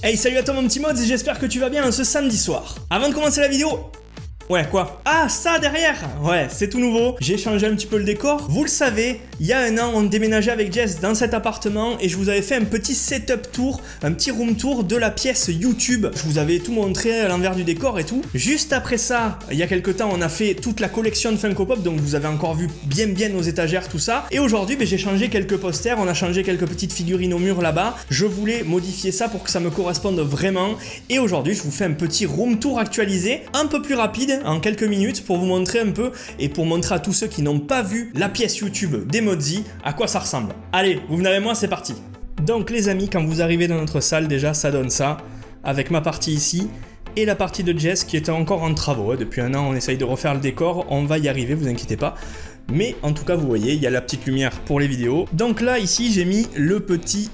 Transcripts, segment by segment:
Hey, salut à toi mon petit Mods et j'espère que tu vas bien ce samedi soir. Avant de commencer la vidéo... Ouais, quoi? Ah, ça derrière! Ouais, c'est tout nouveau. J'ai changé un petit peu le décor. Vous le savez, il y a un an, on déménageait avec Jess dans cet appartement et je vous avais fait un petit setup tour, un petit room tour de la pièce YouTube. Je vous avais tout montré à l'envers du décor et tout. Juste après ça, il y a quelques temps, on a fait toute la collection de Funko Pop, donc vous avez encore vu bien nos étagères, tout ça. Et aujourd'hui, j'ai changé quelques posters, on a changé quelques petites figurines au mur là-bas. Je voulais modifier ça pour que ça me corresponde vraiment. Et aujourd'hui, je vous fais un petit room tour actualisé, un peu plus rapide, en quelques minutes, pour vous montrer un peu et pour montrer à tous ceux qui n'ont pas vu la pièce YouTube des Modzi à quoi ça ressemble. Allez, vous venez avec moi, c'est parti. Donc les amis, quand vous arrivez dans notre salle, déjà ça donne ça, avec ma partie ici et la partie de Jess qui était encore en travaux. Depuis un an, on essaye de refaire le décor, on va y arriver, vous inquiétez pas. Mais en tout cas, vous voyez, il y a la petite lumière pour les vidéos. Donc là, ici, j'ai mis le petit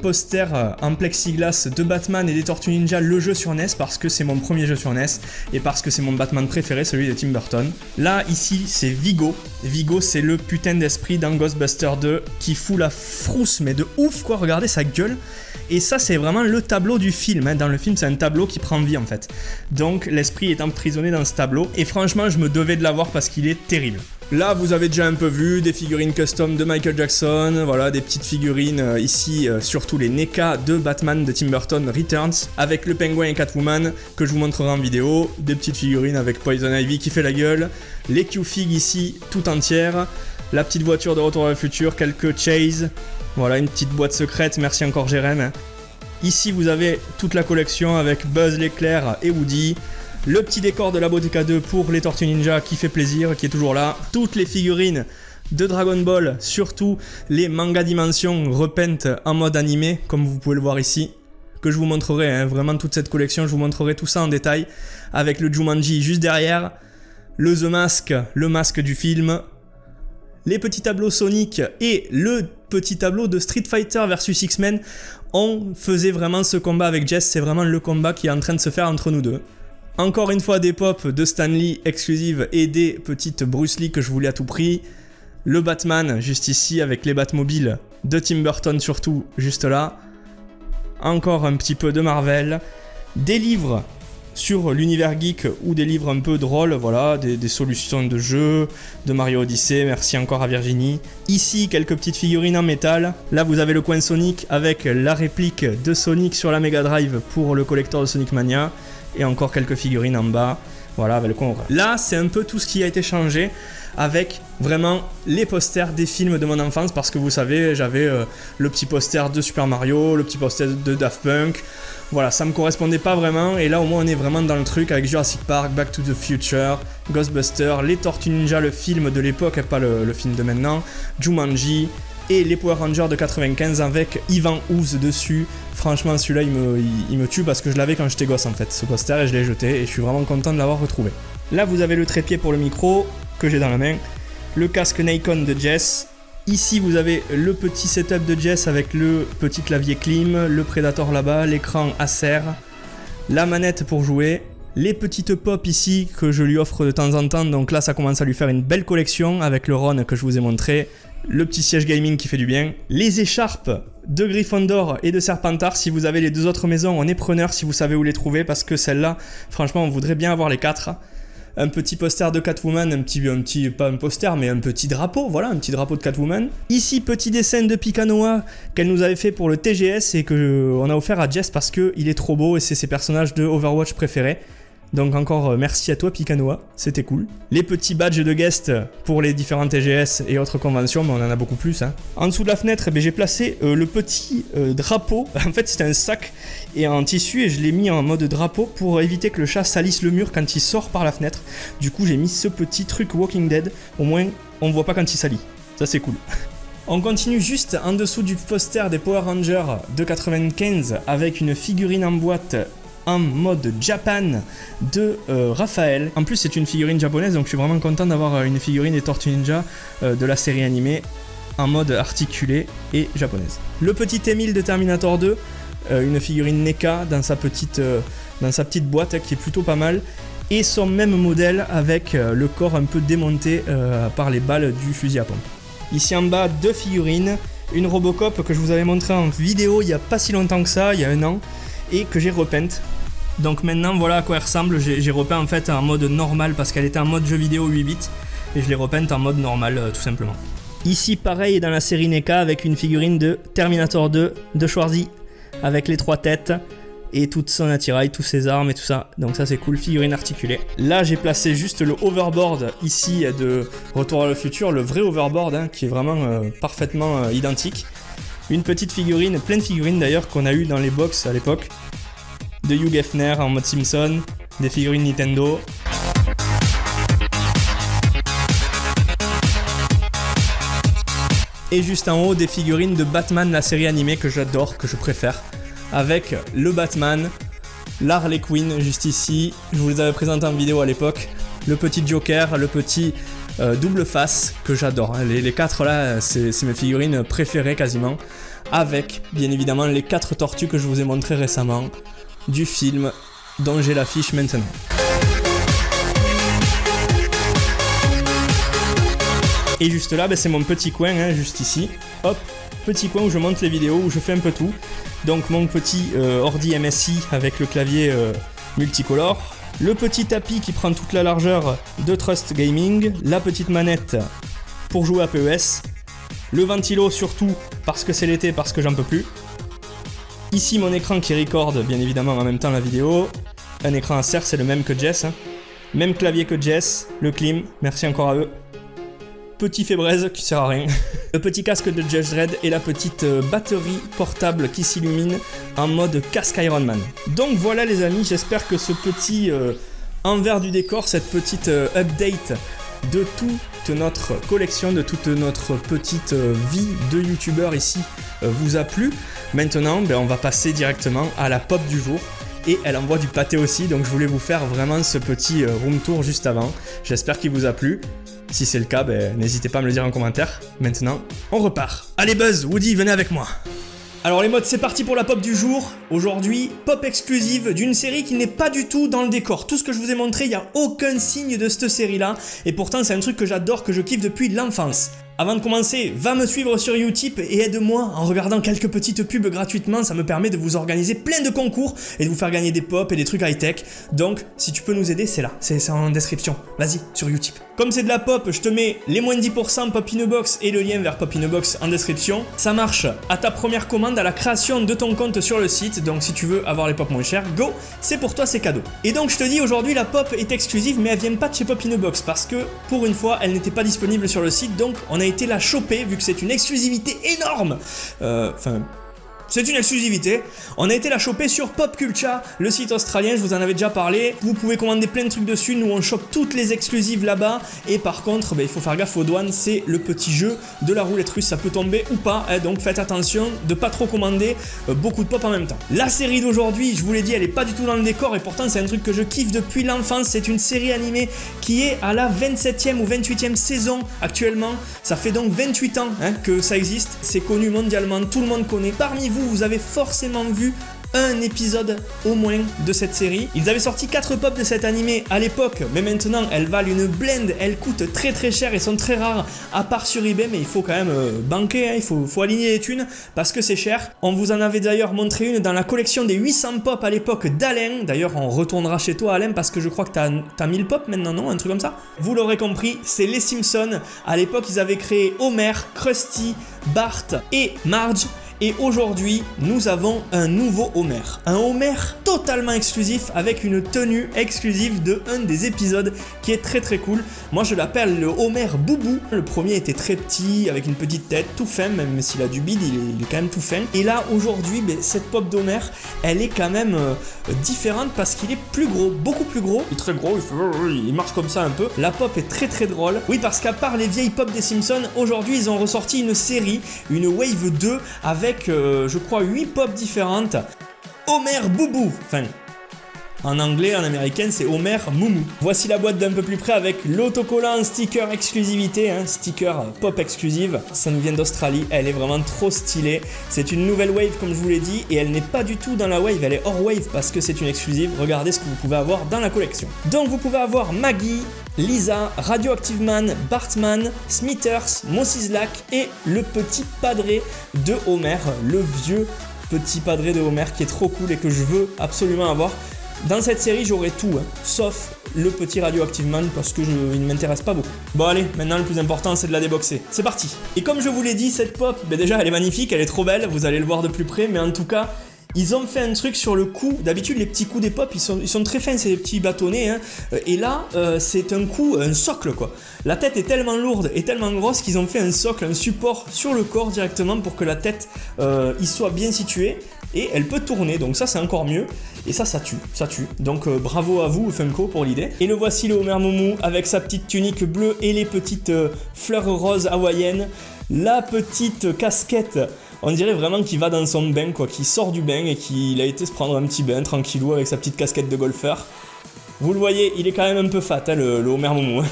poster en plexiglas de Batman et des Tortues Ninja, le jeu sur NES, parce que c'est mon premier jeu sur NES et parce que c'est mon Batman préféré, celui de Tim Burton. Là, ici, c'est Vigo. Vigo, c'est le putain d'esprit dans Ghostbusters 2 qui fout la frousse, mais de ouf, quoi. Regardez sa gueule. Et ça, c'est vraiment le tableau du film. Hein. Dans le film, c'est un tableau qui prend vie, en fait. Donc, l'esprit est emprisonné dans ce tableau. Et franchement, je me devais de l'avoir parce qu'il est terrible. Là, vous avez déjà un peu vu des figurines custom de Michael Jackson, voilà, des petites figurines ici, surtout les NECA de Batman de Tim Burton Returns, avec le pingouin et Catwoman, que je vous montrerai en vidéo, des petites figurines avec Poison Ivy qui fait la gueule, les Q-Fig ici, tout entières, la petite voiture de Retour vers le futur, quelques Chase, voilà, une petite boîte secrète, merci encore Jérém. Ici, vous avez toute la collection avec Buzz l'éclair et Woody. Le petit décor de la Boteca 2 pour les Tortues Ninja qui fait plaisir, qui est toujours là. Toutes les figurines de Dragon Ball, surtout les Manga Dimension repeintes en mode animé, comme vous pouvez le voir ici, que je vous montrerai, hein, vraiment toute cette collection, je vous montrerai tout ça en détail, avec le Jumanji juste derrière, le The Mask, le masque du film, les petits tableaux Sonic et le petit tableau de Street Fighter vs X-Men. On faisait vraiment ce combat avec Jess, c'est vraiment le combat qui est en train de se faire entre nous deux. Encore une fois des pops de Stan Lee exclusives et des petites Bruce Lee que je voulais à tout prix. Le Batman juste ici avec les Batmobiles de Tim Burton surtout juste là. Encore un petit peu de Marvel. Des livres sur l'univers geek ou des livres un peu drôles, voilà, des solutions de jeux, de Mario Odyssey, merci encore à Virginie. Ici, quelques petites figurines en métal. Là, vous avez le coin Sonic avec la réplique de Sonic sur la Mega Drive pour le collector de Sonic Mania. Et encore quelques figurines en bas, voilà, avec le coin. Là, c'est un peu tout ce qui a été changé avec vraiment les posters des films de mon enfance, parce que vous savez, j'avais le petit poster de Super Mario, le petit poster de Daft Punk. Voilà, ça me correspondait pas vraiment, et là au moins on est vraiment dans le truc avec Jurassic Park, Back to the Future, Ghostbusters, les Tortues Ninja, le film de l'époque, et pas le film de maintenant, Jumanji, et les Power Rangers de 95 avec Ivan Ooze dessus. Franchement, celui-là, il me tue parce que je l'avais quand j'étais gosse en fait, ce poster, et je l'ai jeté, et je suis vraiment content de l'avoir retrouvé. Là, vous avez le trépied pour le micro que j'ai dans la main, le casque Nikon de Jess. Ici, vous avez le petit setup de Jess avec le petit clavier Klim, le Predator là-bas, l'écran Acer, la manette pour jouer, les petites pop ici que je lui offre de temps en temps, donc là ça commence à lui faire une belle collection avec le Ron que je vous ai montré, le petit siège gaming qui fait du bien, les écharpes de Gryffondor et de Serpentard. Si vous avez les deux autres maisons, on est preneur si vous savez où les trouver, parce que celle-là, franchement, on voudrait bien avoir les quatre. Un petit poster de Catwoman, pas un poster, mais un petit drapeau, voilà, un petit drapeau de Catwoman. Ici, petit dessin de Picanoa qu'elle nous avait fait pour le TGS et qu'on a offert à Jess parce qu'il est trop beau et c'est ses personnages de Overwatch préférés. Donc encore merci à toi Picanoa, c'était cool. Les petits badges de guest pour les différents TGS et autres conventions, mais on en a beaucoup plus. Hein. En dessous de la fenêtre, j'ai placé le petit drapeau. En fait c'était un sac et en tissu et je l'ai mis en mode drapeau pour éviter que le chat salisse le mur quand il sort par la fenêtre. Du coup j'ai mis ce petit truc Walking Dead, au moins on voit pas quand il salit. Ça c'est cool. On continue juste en dessous du poster des Power Rangers de 95 avec une figurine en boîte en mode Japan de Raphaël. En plus c'est une figurine japonaise, donc je suis vraiment content d'avoir une figurine des Tortues Ninja de la série animée en mode articulé et japonaise. Le petit Emile de Terminator 2, une figurine NECA dans sa petite boîte qui est plutôt pas mal, et son même modèle avec le corps un peu démonté par les balles du fusil à pompe. Ici en bas, deux figurines, une Robocop que je vous avais montré en vidéo il n'y a pas si longtemps que ça, il y a un an, et que j'ai repeinte. Donc maintenant voilà à quoi elle ressemble, j'ai repeint en fait en mode normal parce qu'elle était en mode jeu vidéo 8 bits et je l'ai repeinte en mode normal tout simplement. Ici pareil dans la série NECA avec une figurine de Terminator 2 de Schwarzy avec les 3 têtes et toute son attirail, toutes ses armes et tout ça. Donc ça c'est cool, figurine articulée. Là j'ai placé juste le overboard ici de Retour à le futur, le vrai overboard hein, qui est vraiment parfaitement identique. Une petite figurine, plein de figurines d'ailleurs qu'on a eu dans les box à l'époque. De Hugh Hefner en mode Simpson, des figurines Nintendo. Et juste en haut, des figurines de Batman, la série animée que j'adore, que je préfère. Avec le Batman, l'Harley Quinn juste ici, je vous les avais présentés en vidéo à l'époque. Le petit Joker, le petit double face que j'adore. Les 4 là, c'est mes figurines préférées quasiment. Avec bien évidemment les 4 tortues que je vous ai montrées récemment. Du film dont j'ai l'affiche maintenant. Et juste là, c'est mon petit coin, hein, juste ici. Hop, petit coin où je monte les vidéos, où je fais un peu tout. Donc mon petit ordi MSI avec le clavier multicolore. Le petit tapis qui prend toute la largeur de Trust Gaming. La petite manette pour jouer à PES. Le ventilo surtout parce que c'est l'été, parce que j'en peux plus. Ici mon écran qui recorde bien évidemment en même temps la vidéo. Un écran Acer, c'est le même que Jess. Hein. Même clavier que Jess, le clim, merci encore à eux. Petit Febreze qui sert à rien. Le petit casque de Judge Dredd et la petite batterie portable qui s'illumine en mode casque Iron Man. Donc voilà les amis, j'espère que ce petit envers du décor, cette petite update de toute notre collection, de toute notre petite vie de youtubeur ici vous a plu. Maintenant, on va passer directement à la pop du jour. Et elle envoie du pâté aussi, donc je voulais vous faire vraiment ce petit room tour juste avant. J'espère qu'il vous a plu. Si c'est le cas, n'hésitez pas à me le dire en commentaire. Maintenant, on repart. Allez Buzz, Woody, venez avec moi. Alors les mods, c'est parti pour la pop du jour. Aujourd'hui, pop exclusive d'une série qui n'est pas du tout dans le décor. Tout ce que je vous ai montré, il n'y a aucun signe de cette série-là. Et pourtant, c'est un truc que j'adore, que je kiffe depuis l'enfance. Avant de commencer, va me suivre sur Utip et aide-moi en regardant quelques petites pubs gratuitement, ça me permet de vous organiser plein de concours et de vous faire gagner des pop et des trucs high-tech. Donc, si tu peux nous aider, c'est là, c'est en description. Vas-y, sur Utip. Comme c'est de la pop, je te mets les moins 10% Pop in a Box et le lien vers Pop in a Box en description. Ça marche à ta première commande, à la création de ton compte sur le site. Donc, si tu veux avoir les pop moins chers, go, c'est pour toi, c'est cadeau. Et donc, je te dis, aujourd'hui, la pop est exclusive, mais elle vient pas de chez Pop in a Box parce que, pour une fois, elle n'était pas disponible sur le site. Donc, on a été la choper vu que c'est une exclusivité énorme. C'est une exclusivité. On a été la choper sur Popcultcha, le site australien, je vous en avais déjà parlé. Vous pouvez commander plein de trucs dessus, nous on chope toutes les exclusives là-bas. Et par contre, il faut faire gaffe aux douanes, c'est le petit jeu de la roulette russe, ça peut tomber ou pas. Hein, donc faites attention de pas trop commander beaucoup de pop en même temps. La série d'aujourd'hui, je vous l'ai dit, elle est pas du tout dans le décor et pourtant c'est un truc que je kiffe depuis l'enfance. C'est une série animée qui est à la 27e ou 28e saison actuellement. Ça fait donc 28 ans que ça existe, c'est connu mondialement, tout le monde connaît. Parmi vous avez forcément vu un épisode au moins de cette série. Ils avaient sorti 4 pop de cet animé à l'époque, mais maintenant elles valent une blinde, elles coûtent très très cher et sont très rares à part sur eBay, mais il faut quand même banquer, il faut aligner les thunes parce que c'est cher. On vous en avait d'ailleurs montré une dans la collection des 800 pop à l'époque d'Alain. D'ailleurs on retournera chez toi Alain parce que je crois que t'as 1000 pop maintenant, non? Un truc comme ça. Vous l'aurez compris, c'est les Simpsons. À l'époque ils avaient créé Homer, Krusty, Bart et Marge. Et aujourd'hui, nous avons un nouveau Homer. Un Homer totalement exclusif avec une tenue exclusive de un des épisodes qui est très très cool. Moi je l'appelle le Homer Boubou. Le premier était très petit avec une petite tête, tout fin, même s'il a du bide, il est quand même tout fin. Et là aujourd'hui, cette pop d'Homer, elle est quand même différente parce qu'il est plus gros, beaucoup plus gros. Il est très gros, il marche comme ça un peu. La pop est très très drôle. Oui, parce qu'à part les vieilles pop des Simpsons, aujourd'hui ils ont ressorti une série, une Wave 2 avec je crois 8 pop différentes. Homer Boubou, enfin en anglais, en américain c'est Homer Moumou. Voici la boîte d'un peu plus près avec l'autocollant sticker exclusivité, sticker pop exclusive. Ça nous vient d'Australie, elle est vraiment trop stylée. C'est une nouvelle wave comme je vous l'ai dit et elle n'est pas du tout dans la wave, elle est hors wave parce que c'est une exclusive. Regardez ce que vous pouvez avoir dans la collection. Donc vous pouvez avoir Maggie, Lisa, Radioactive Man, Bartman, Smithers, Moses Slack et le petit padré de Homer, le vieux petit padré de Homer qui est trop cool et que je veux absolument avoir. Dans cette série, j'aurai tout, hein, sauf le petit Radioactive Man parce que il ne m'intéresse pas beaucoup. Bon allez, maintenant le plus important c'est de la déboxer. C'est parti. Et comme je vous l'ai dit, cette pop, déjà elle est magnifique, elle est trop belle, vous allez le voir de plus près, mais en tout cas, ils ont fait un truc sur le cou. D'habitude, les petits coups des pop, ils sont très fins, c'est des petits bâtonnets. Hein. Et là, c'est un coup, un socle quoi. La tête est tellement lourde et tellement grosse qu'ils ont fait un socle, un support sur le corps directement pour que la tête y soit bien située. Et elle peut tourner, donc ça c'est encore mieux. Et ça tue, ça tue. Donc bravo à vous Funko pour l'idée. Et le voici le Homer Moumou avec sa petite tunique bleue et les petites fleurs roses hawaïennes. La petite casquette. On dirait vraiment qu'il va dans son bain, quoi, qu'il sort du bain et qu'il a été se prendre un petit bain tranquillou avec sa petite casquette de golfeur. Vous le voyez, il est quand même un peu fat, hein, le Homer Moumou.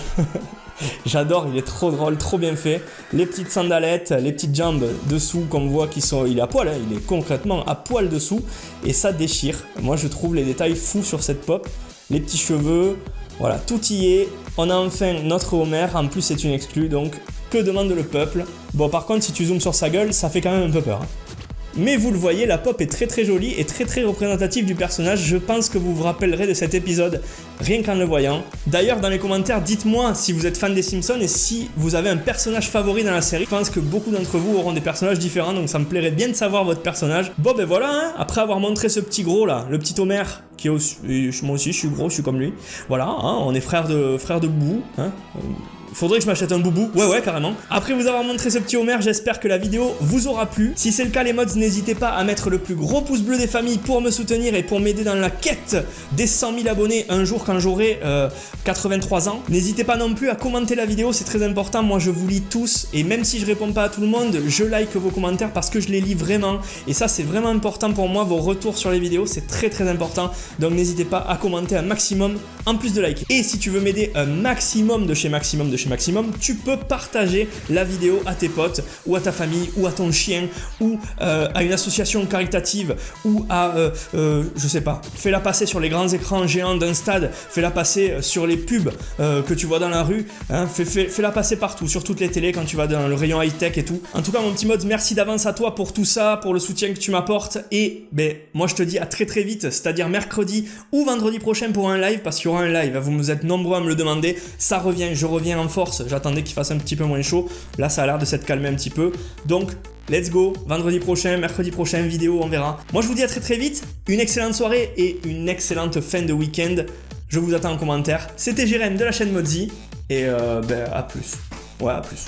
J'adore, il est trop drôle, trop bien fait. Les petites sandalettes, les petites jambes dessous qu'on voit il est à poil, hein, il est concrètement à poil dessous et ça déchire. Moi je trouve les détails fous sur cette pop. Les petits cheveux, voilà, tout y est. On a enfin notre Homer, en plus c'est une exclue, donc que demande le peuple? Bon par contre si tu zoomes sur sa gueule, ça fait quand même un peu peur. Hein. Mais vous le voyez, la pop est très très jolie et très très représentative du personnage. Je pense que vous vous rappellerez de cet épisode rien qu'en le voyant. D'ailleurs, dans les commentaires, dites-moi si vous êtes fan des Simpsons et si vous avez un personnage favori dans la série. Je pense que beaucoup d'entre vous auront des personnages différents, donc ça me plairait bien de savoir votre personnage. Bon ben voilà, hein, après avoir montré ce petit gros là, le petit Homer, qui est aussi, moi aussi je suis gros, je suis comme lui. Voilà, hein, on est frères de boubou, hein. Faudrait que je m'achète un boubou, ouais carrément. Après vous avoir montré ce petit Homer, j'espère que la vidéo vous aura plu. Si c'est le cas les mods, n'hésitez pas à mettre le plus gros pouce bleu des familles pour me soutenir et pour m'aider dans la quête des 100 000 abonnés un jour quand j'aurai 83 ans. N'hésitez pas non plus à commenter la vidéo, c'est très important, moi je vous lis tous et même si je réponds pas à tout le monde, je like vos commentaires parce que je les lis vraiment et ça c'est vraiment important pour moi, vos retours sur les vidéos c'est très très important, donc n'hésitez pas à commenter un maximum en plus de liker. Et si tu veux m'aider un maximum de chez Maximum, tu peux partager la vidéo à tes potes ou à ta famille ou à ton chien ou à une association caritative ou à je sais pas, fais-la passer sur les grands écrans géants d'un stade, fais-la passer sur les pubs que tu vois dans la rue, hein, fais-la passer partout, sur toutes les télés quand tu vas dans le rayon high-tech et tout. En tout cas mon petit mode, merci d'avance à toi pour tout ça, pour le soutien que tu m'apportes et ben moi je te dis à très très vite, c'est-à-dire mercredi ou vendredi prochain pour un live, parce qu'il y aura un live, vous êtes nombreux à me le demander, ça revient, je reviens en force, j'attendais qu'il fasse un petit peu moins chaud, là ça a l'air de s'être calmé un petit peu, donc let's go, vendredi prochain, mercredi prochain, vidéo, on verra. Moi je vous dis à très très vite, une excellente soirée et une excellente fin de week-end, je vous attends en commentaire. C'était Jérém de la chaîne Modzy et à plus, ouais à plus.